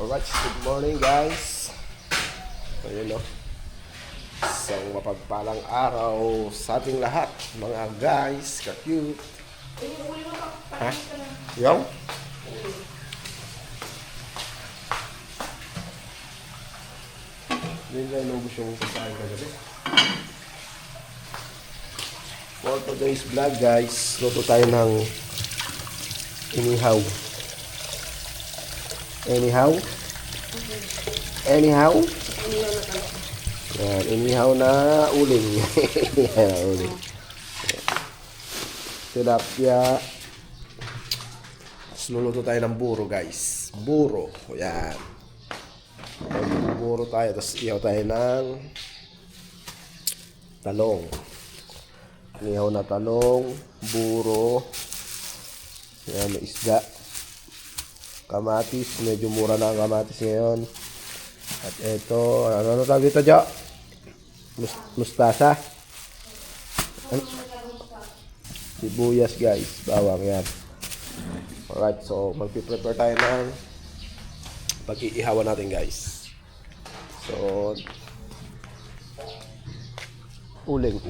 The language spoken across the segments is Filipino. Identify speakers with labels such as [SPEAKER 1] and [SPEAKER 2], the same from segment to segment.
[SPEAKER 1] Alright, good morning guys. Ayun o. Isang mapagpalang araw sa ating lahat, mga guys, ka-cute. Ha? Yung? Hindi na inubos yung pagkain kagabi. For today's vlog guys, luto tayo ng inihaw. Anyhow? Yan, inihaw na uling. Inihaw na uling. Tilapia. Tapos luluto tayo ng buro guys. Buro. Yan. Buro tayo. Tapos ihaw tayo ng talong. Inihaw na talong. Buro. Yan, may isda. Kamatis, medyo mura na ang kamatis ngayon. At ito, ano tawag ito, Jo? Mustasa. Sibuyas, guys. Bawang yan. Alright, so magpiprepare tayo ng pag-iihawan natin, guys. So, uling.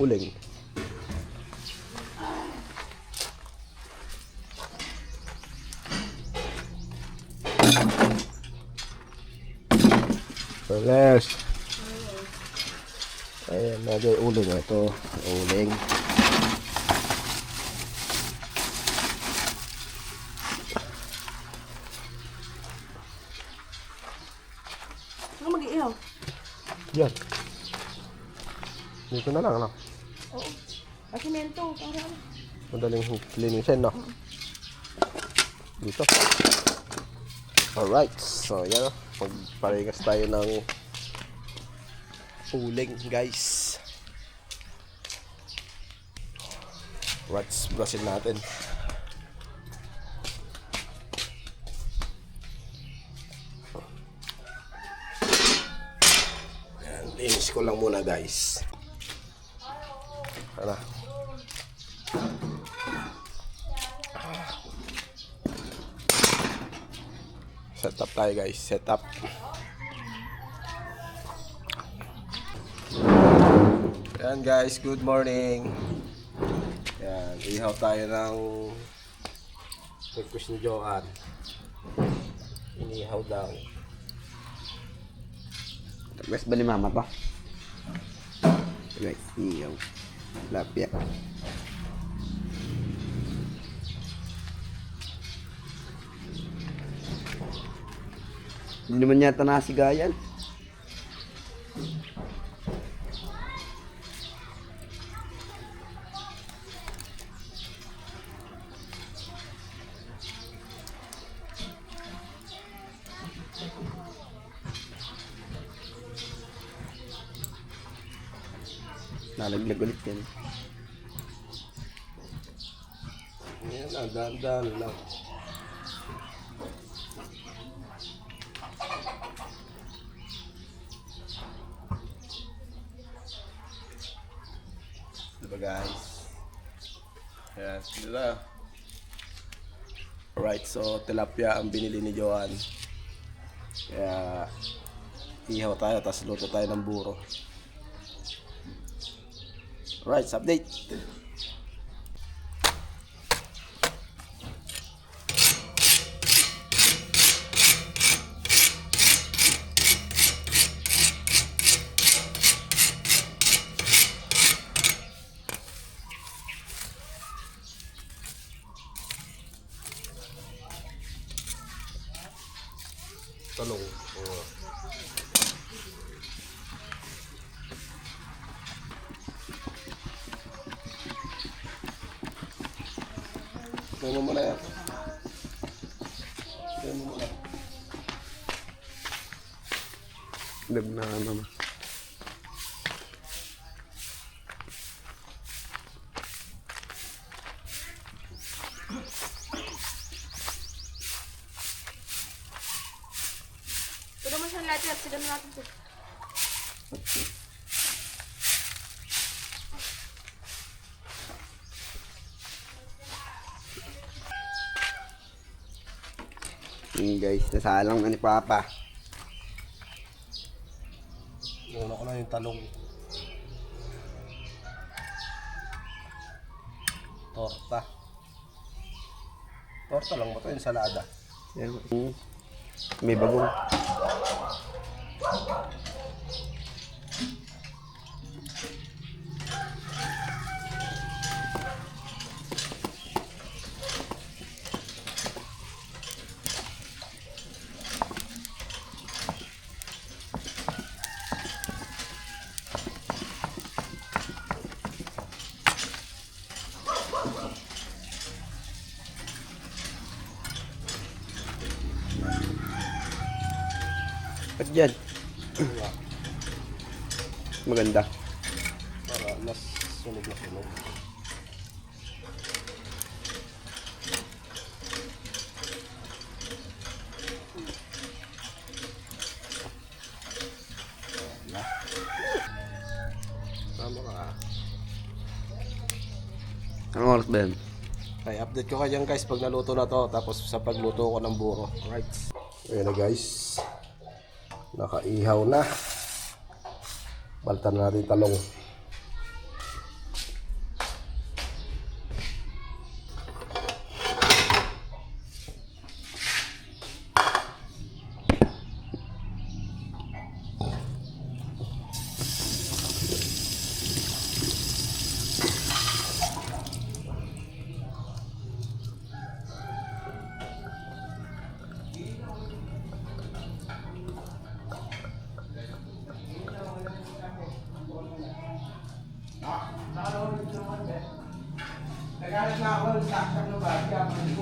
[SPEAKER 1] Peles. Ayan, lagay uling. Ito, uling.
[SPEAKER 2] Ano mag-iihaw?
[SPEAKER 1] Yan. Dito na lang, no?
[SPEAKER 2] Oo. Asimento.
[SPEAKER 1] Madaling linisin, no? Dito. Alright. So, yan, no? Magparigas tayo ng uling, guys. Alright, brusin natin. Ayan, linis ko lang muna, guys. Ano? Set up tayo guys, set up. Yan guys, good morning. Yan, ihaw tayo ng request ni Joanne. Inihaw daw.
[SPEAKER 3] Request ba ni mama pa? Guys, ihaw. Lapya. Hindi naman yata nasigayan. Nalaglag ulit yan.
[SPEAKER 1] Yan, dahan-dahan lang. Diba guys? Yes, diba? Alright, so tilapia ang binili ni Joanne. Kaya ihaw tayo, tapos luto tayo ng buro. Alright, update. Talong. Tignan mo muna yan. Tignan mo muna.
[SPEAKER 3] Lag na mama.
[SPEAKER 2] Ito naman siya lahat. Sigan na natin ito.
[SPEAKER 3] Guys, nasalang na ni Papa.
[SPEAKER 1] na yung talong. Torta. Torta lang ba ito? Ensalada.
[SPEAKER 3] May bagong. At dyan. Maganda.
[SPEAKER 1] Para mas sunog na sunog. Tama ka.
[SPEAKER 3] Anong oras ba yan?
[SPEAKER 1] Okay, update ko kayo guys pag naluto na to. Tapos sa pagluto ko ng buro. Alright. Ayan na guys. Nakaihaw na. Baltan na natin talong.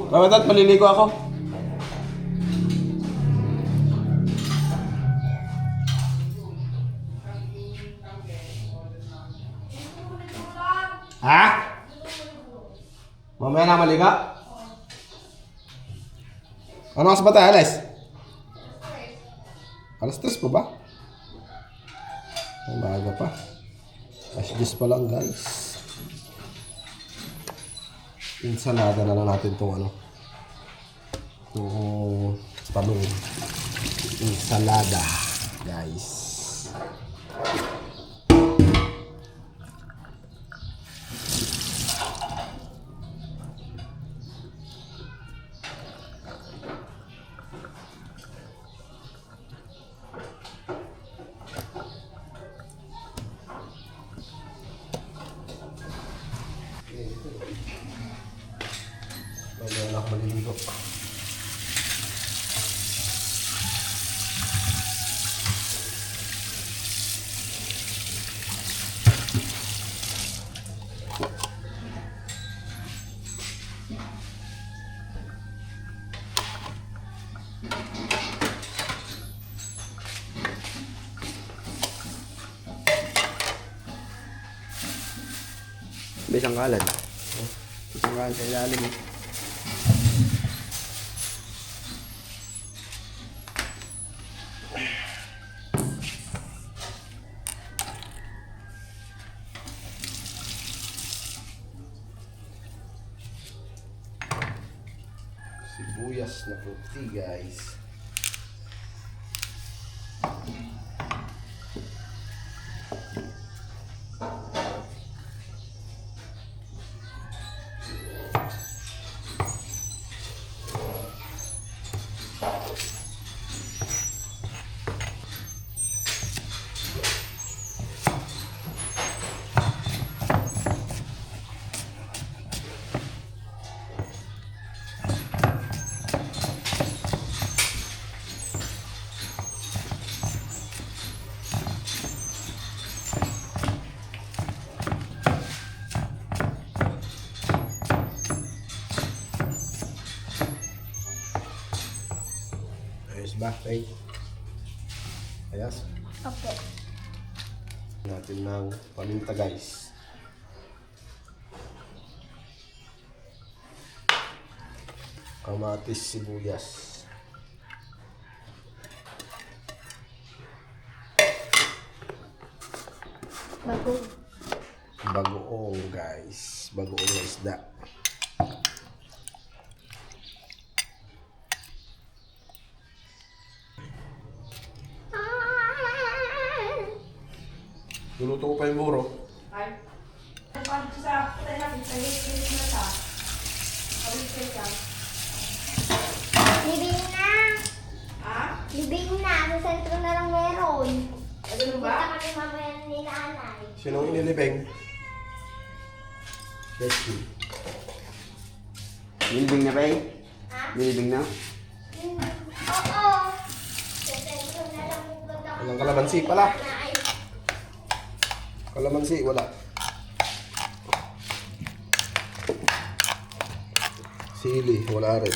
[SPEAKER 1] Ramadan, maliligo ako. Ha? Mamaya na maliga? Ano oras ba tayo, Alas? Alas 3 po ba? Ay, maaga pa. Alas 10 pa lang, guys. Ensalada na lang natin itong ano. Itong talong. Ensalada, guys. Mamaya na ako maliligo.
[SPEAKER 3] May isang kalan. Isang kalan sa ilalim.
[SPEAKER 1] Sibuyas na puti, guys. Ayos ba, Tay? Ayos.
[SPEAKER 2] Opo.
[SPEAKER 1] Natin ng paminta, guys. Kamatis, sibuyas.
[SPEAKER 2] Bago.
[SPEAKER 1] Bagoong, guys. Bagoong na isda. Luluto ko pa yung buro.
[SPEAKER 2] Ay. Pag sa tayo natin, sa liit na ta. Pag-liit ka.
[SPEAKER 4] Libing na.
[SPEAKER 2] Ha?
[SPEAKER 4] Libing na. Sa sentro na lang meron.
[SPEAKER 2] Ano
[SPEAKER 4] Punta
[SPEAKER 2] ba?
[SPEAKER 4] kami mamaya ni nanay.
[SPEAKER 1] Sinong inilibing? Let's see.
[SPEAKER 3] Nilibing na, Pay?
[SPEAKER 4] Ha?
[SPEAKER 3] Nilibing na?
[SPEAKER 4] Oo. Sa sentro na lang pupunta kami
[SPEAKER 1] Walang kalamansi
[SPEAKER 4] ni
[SPEAKER 1] pala.
[SPEAKER 4] nanay.
[SPEAKER 1] Kalamansi, wala. Sili, wala rin.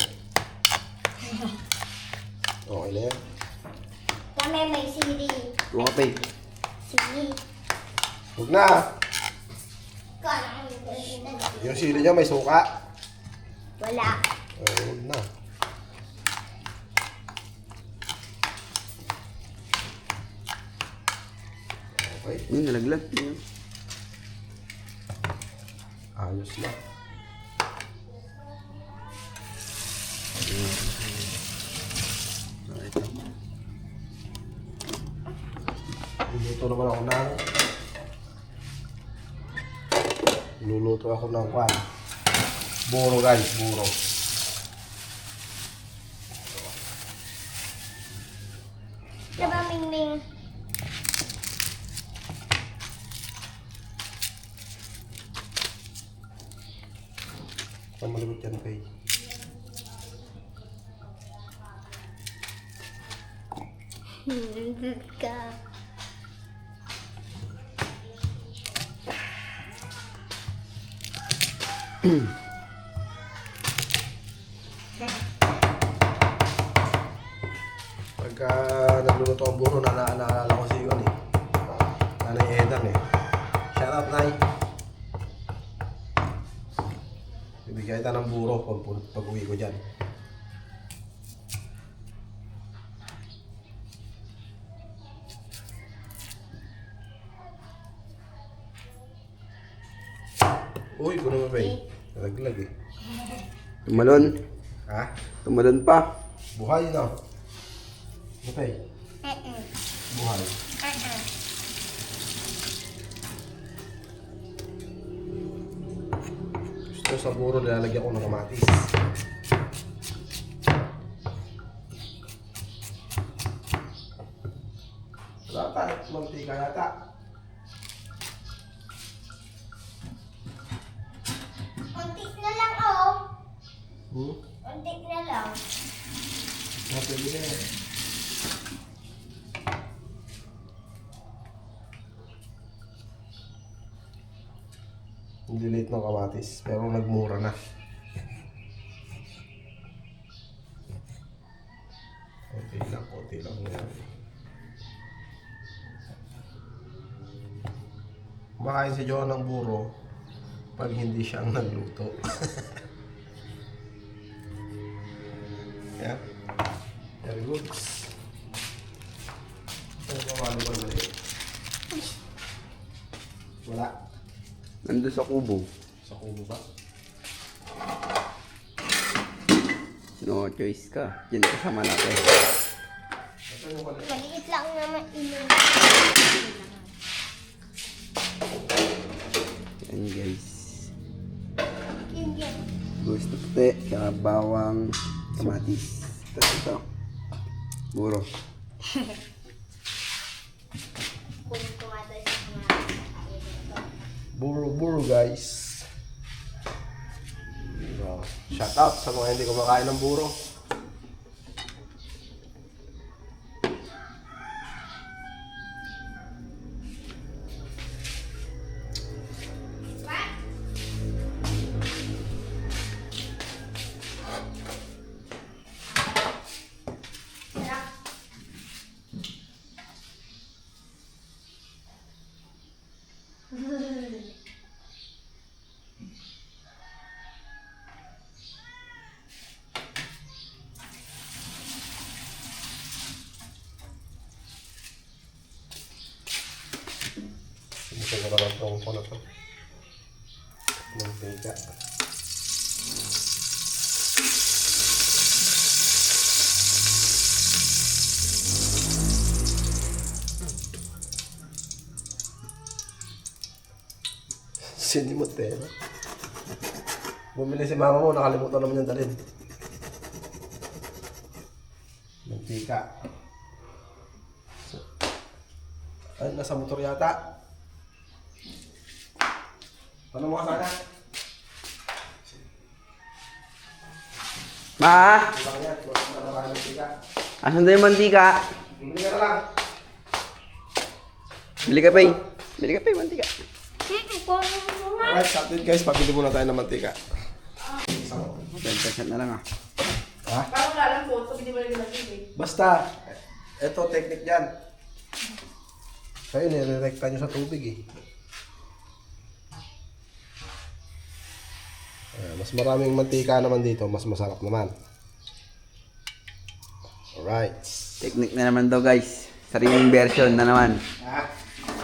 [SPEAKER 1] Okay na yan.
[SPEAKER 4] Kami may sili.
[SPEAKER 3] Huwag ka, Pay.
[SPEAKER 4] Sili.
[SPEAKER 1] Huwag na.
[SPEAKER 4] Kala ko yung
[SPEAKER 1] Yung sili niya may suka.
[SPEAKER 4] wala.
[SPEAKER 1] Huwag na. Okay,
[SPEAKER 3] Yun, nalaglag. Yun.
[SPEAKER 1] ayos na.
[SPEAKER 3] Ito.
[SPEAKER 1] Luluto naman ako ng... Luluto ako ng kwan. Buro guys, buro.
[SPEAKER 4] Diba, Mingming?
[SPEAKER 1] Ang malibot yan, Pay.
[SPEAKER 4] Nandun ka.
[SPEAKER 1] Pagka nagluluto ang buro, naalala ko si yun eh. Nanay Edan eh. Shout out, Nay. Bibigay kita ng buro pag uwi ko dyan. Uy, kuno mo, Pay. Nalaglag eh.
[SPEAKER 3] Tumalon.
[SPEAKER 1] Ha?
[SPEAKER 3] Tumalon pa.
[SPEAKER 1] Buhay na. Ano, Pay? Buhay. Gusto sa buro, nilalagyan ko ng kamatis. Wala ta, mantika yata.
[SPEAKER 4] Untik na lang, oh.
[SPEAKER 1] Hmm?
[SPEAKER 4] Untik na lang.
[SPEAKER 1] Pwede na yan. Hindi late ng kamatis, pero nagmura na. Konti lang yan. Kumakain si Johan ng buro pag hindi siya ang nagluto. Yeah. Very good. Ano ba mali? Wala.
[SPEAKER 3] Nandun sa kubo.
[SPEAKER 1] Sa kubo ba?
[SPEAKER 3] No choice ka. Yan kasama natin.
[SPEAKER 1] Saan yung wala?
[SPEAKER 4] Maliit lang naman ilong.
[SPEAKER 3] Yan guys.
[SPEAKER 4] Yun yan.
[SPEAKER 3] Gusto puti. Tsaka bawang kamatis. Tapos ito. Buro.
[SPEAKER 4] Kung tumatay sa mga
[SPEAKER 1] Buro guys. So, shout out sa mga hindi kumakain ng buro. Gusto ko na lang itong ko na to. Mantika. Sinimot eh. No? Bumili si mama mo, nakalimutan naman yung dalhin. Mantika. Ay, nasa motor yata. Ano mo ka sana?
[SPEAKER 3] Ma!
[SPEAKER 1] Ilang yan, wala na kayo mantika.
[SPEAKER 3] Asan daw yung mantika?
[SPEAKER 1] Bumili ka na lang.
[SPEAKER 3] Bili ka pa eh. Bili ka pa eh, mantika.
[SPEAKER 1] Alright, update guys, pabili muna tayo ng mantika.
[SPEAKER 3] 10% na lang ah.
[SPEAKER 1] Ha?
[SPEAKER 2] Parang wala lang po. Sabi di ba nila nag-ibig?
[SPEAKER 1] Basta, eto technique yan. Kayo, nire-recta nyo sa tubig eh. Mas maraming mantika naman dito, mas masarap naman. Alright.
[SPEAKER 3] Technique na naman daw guys. Sariling version na naman.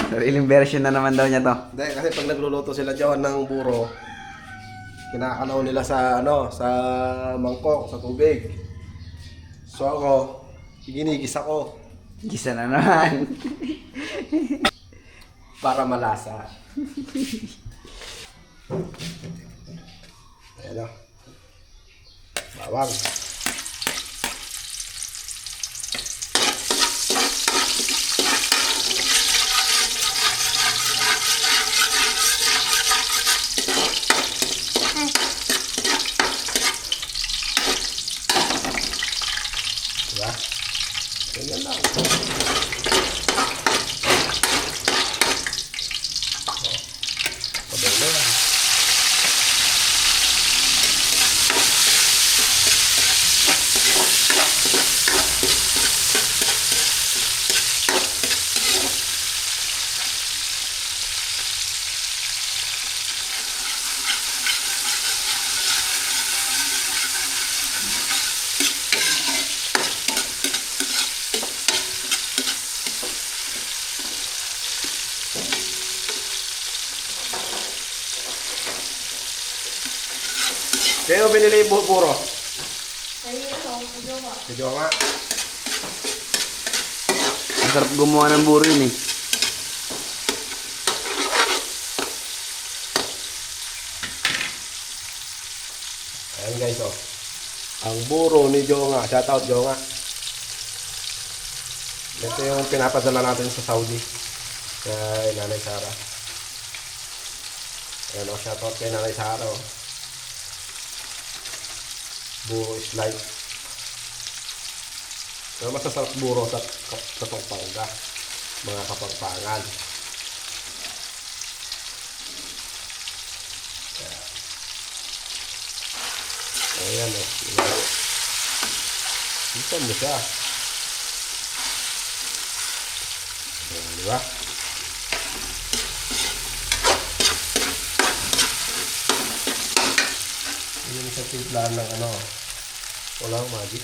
[SPEAKER 3] Sariling version na naman daw niya to.
[SPEAKER 1] Hindi, kasi pag nagluluto sila dyan ng buro, kinakanaw nila sa sa mangkok, sa tubig. So ako, ginigis ako
[SPEAKER 3] Gisa na naman.
[SPEAKER 1] para malasa. Ayan o. Bawang. Diba? Ganyan lang. Pabay na yan. Sino binili yung buro?
[SPEAKER 2] Ay, ano, medyo ba?
[SPEAKER 1] Medyo nga.
[SPEAKER 3] Ang sarap gumawa ng buro yun eh.
[SPEAKER 1] Ayan guys, oh. Ang buro ni Jonga. Shoutout, Jonga. Ito yung pinapadala natin sa Saudi. Kay Nanay Sara. Ayan, oh. Shoutout kay Nanay Sara, oh. Buro is life. Pero masasarap buro sa Pampanga. Mga Kapampangan. Ayan o. Isan mo siya. Ayan, di ba? Yung sa timplahan ng ano. Walang magic.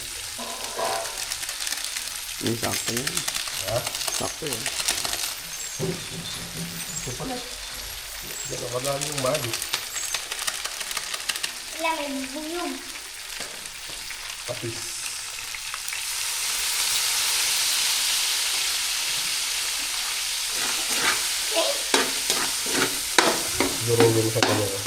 [SPEAKER 3] Yung sakto yun.
[SPEAKER 1] Ha?
[SPEAKER 3] Sakto yun.
[SPEAKER 1] Ito pala. Diyan ka lang yung magic.
[SPEAKER 4] Wala, may buyog.
[SPEAKER 1] Patis. Durugin mo sa kamera.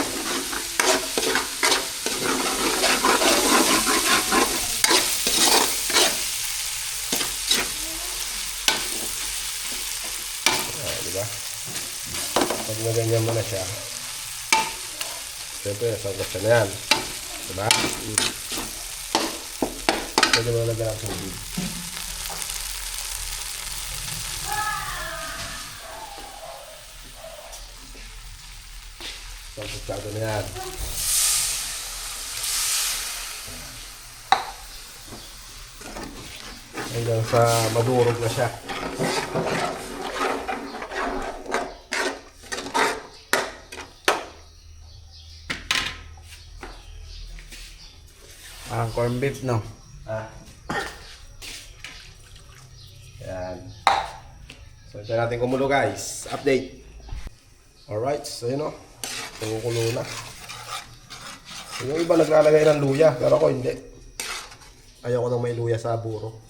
[SPEAKER 1] Diba? Pag naganyan mo na siya, siyempre nasangkot siya na yan. Diba? Pwede mo nalagyan ang tubig. Sangkot na yan. Hanggang sa madurog na siya.
[SPEAKER 3] Parang corn beef, no?
[SPEAKER 1] Ah. Yan. So, ito natin kumulo guys. Update. Alright, so yun o. Kumukulo na. Yung iba naglalagay ng luya, pero ako hindi. Ayoko nang may luya sa buro.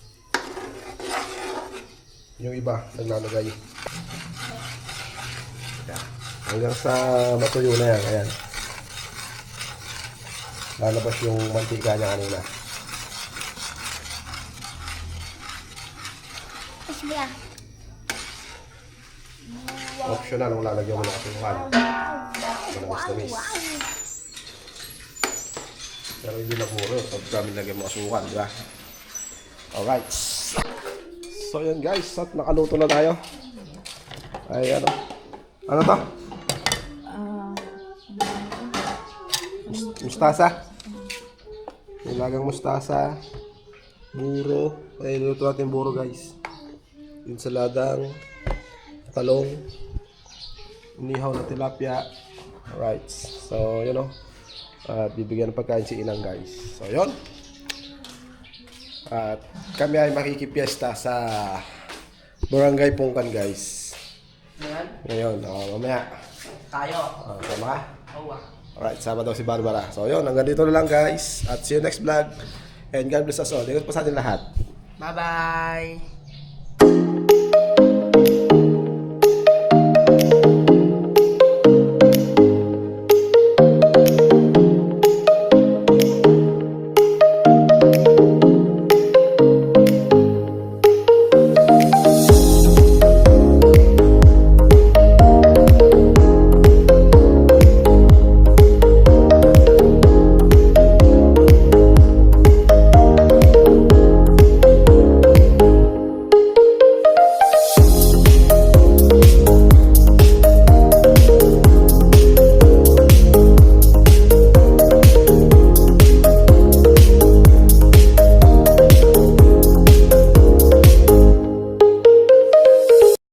[SPEAKER 1] Yung iba naglalagay. Yan. Hanggang sa matuyo na yan. Ayan. Lalabas yung mantika niya kanina.
[SPEAKER 4] Isbiya.
[SPEAKER 1] Optional kung lalagyan mo ng asukal. Manamis-namis. Pero hindi na puro pag kami lagyan mo asukal, di ba? Alright. So yan guys, at nakaluto na tayo. Ay ano? Ano to? Mustasa. Nilagang mustasa. Buro. Ay, niluto natin buro guys. Insaladang talong. Inihaw na tilapia. Alright. So, yun o. At bibigyan ng pagkain si Inang guys. So, yun. At kami ay makikipiesta sa Barangay Pungkan guys. Ngayon, mamaya.
[SPEAKER 3] Tayo.
[SPEAKER 1] Sama ka?
[SPEAKER 3] Oo.
[SPEAKER 1] Alright, sama daw si Barbara. So, yun. Hanggang dito na lang guys. At see you next vlog. And God bless us all. Ingat po sa atin lahat.
[SPEAKER 3] Bye-bye.